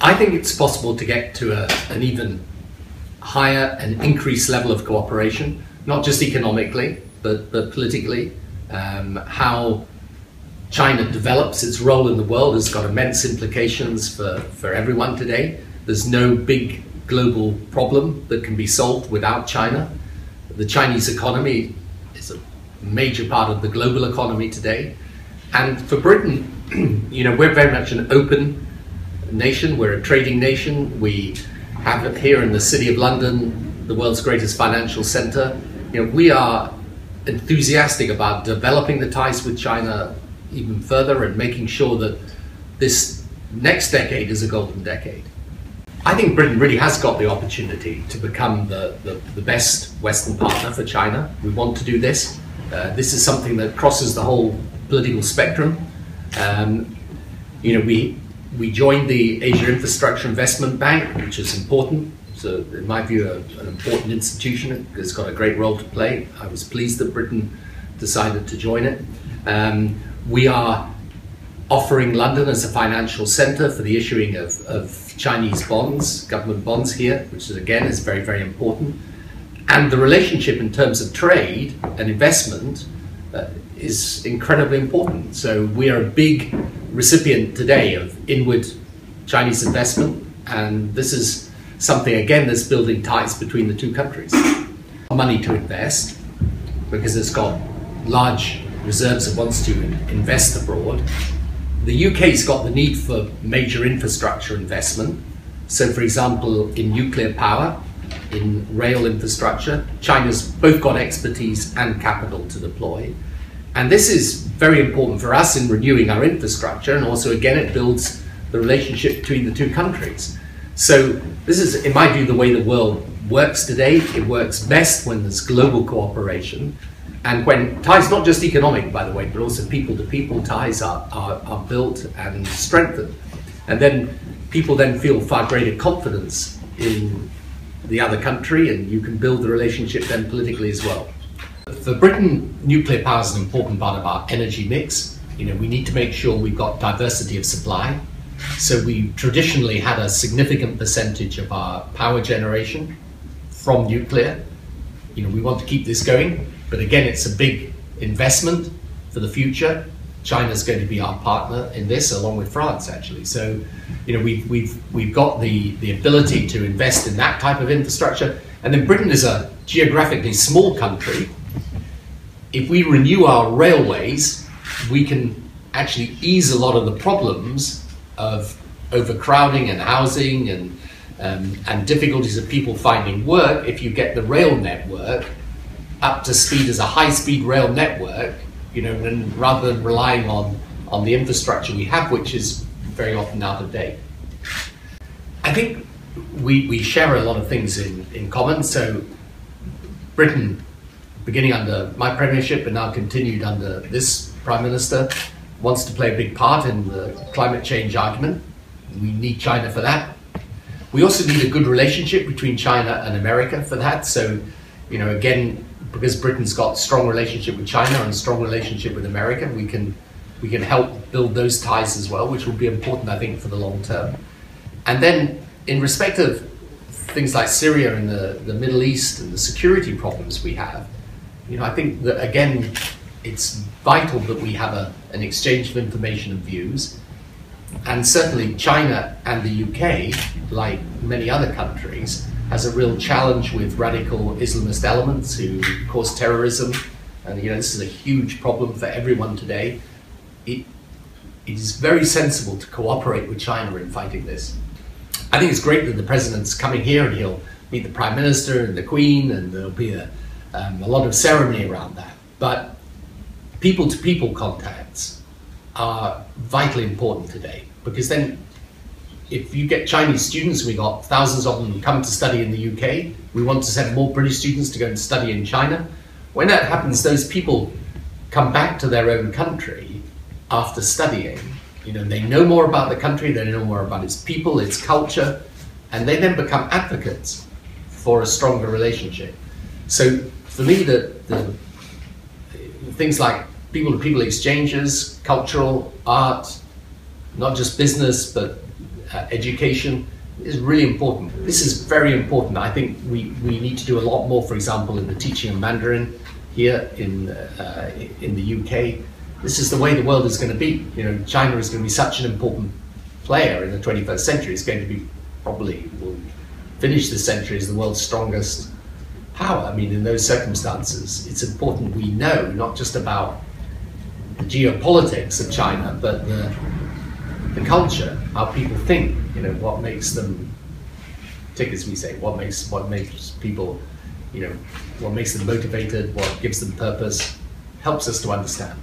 I think it's possible to get to an even higher and increased level of cooperation, not just economically, but politically. How China develops its role in the world has got immense implications for everyone today. There's no big global problem that can be solved without China. The Chinese economy is a major part of the global economy today. And for Britain, you know, we're very much an open nation. We're a trading nation. We have it here in the City of London, the world's greatest financial center. You know, we are enthusiastic about developing the ties with China even further and making sure that this next decade is a golden decade. I think Britain really has got the opportunity to become the best Western partner for China. We want to do this. This is something that crosses the whole political spectrum. You know, we joined the Asia Infrastructure Investment Bank, which is important. So in my view, an important institution. It's got a great role to play. I was pleased that Britain decided to join it. We are offering London as a financial centre for the issuing of Chinese bonds, government bonds here, which is, again, is very, very important. And the relationship in terms of trade and investment is incredibly important. So we are a big recipient today of inward Chinese investment, and this is something, again, that's building ties between the two countries. Money to invest, because it's got large reserves it wants to invest abroad. The UK's got the need for major infrastructure investment. So, for example, in nuclear power, in rail infrastructure, China's both got expertise and capital to deploy. And this is very important for us in renewing our infrastructure, and also, again, it builds the relationship between the two countries. So this is, in my view, the way the world works today. It works best when there's global cooperation, and when ties, not just economic, by the way, but also people-to-people ties are built and strengthened. And then people then feel far greater confidence in the other country, and you can build the relationship then politically as well. For Britain, nuclear power is an important part of our energy mix. You know, we need to make sure we've got diversity of supply. So we traditionally had a significant percentage of our power generation from nuclear. You know, we want to keep this going, but again, it's a big investment for the future. China's going to be our partner in this, along with France, actually. So, you know, we've got the ability to invest in that type of infrastructure. And then Britain is a geographically small country. If we renew our railways, we can actually ease a lot of the problems of overcrowding and housing and difficulties of people finding work. If you get the rail network up to speed as a high-speed rail network, you know, and rather than relying on the infrastructure we have, which is very often out of date. I think we share a lot of things in common. So Britain, beginning under my premiership and now continued under this Prime Minister, wants to play a big part in the climate change argument. We need China for that. We also need a good relationship between China and America for that. So, you know, again, because Britain's got a strong relationship with China and a strong relationship with America, we can help build those ties as well, which will be important, I think, for the long term. And then in respect of things like Syria and the Middle East and the security problems we have, you know, I think that, again, it's vital that we have an exchange of information and views. And certainly China and the UK, like many other countries, has a real challenge with radical Islamist elements who cause terrorism. And, you know, this is a huge problem for everyone today. It is very sensible to cooperate with China in fighting this. I think it's great that the President's coming here and he'll meet the Prime Minister and the Queen, and there'll be a lot of ceremony around that. But people-to-people contacts are vitally important today, because then if you get Chinese students, we got thousands of them come to study in the UK, we want to send more British students to go and study in China. When that happens, those people come back to their own country after studying. You know, they know more about the country, they know more about its people, its culture, and they then become advocates for a stronger relationship. So for me, the things like people-to-people exchanges, cultural, art, not just business, but education is really important. This is very important. I think we need to do a lot more, for example, in the teaching of Mandarin here in the UK. This is the way the world is going to be. China is going to be such an important player in the 21st century. It's going to be probably, will finish the century as the world's strongest power. I mean, in those circumstances, it's important we know not just about the geopolitics of China, but the culture, how people think, what makes them tick, as we say, what makes people, what makes them motivated, what gives them purpose, helps us to understand.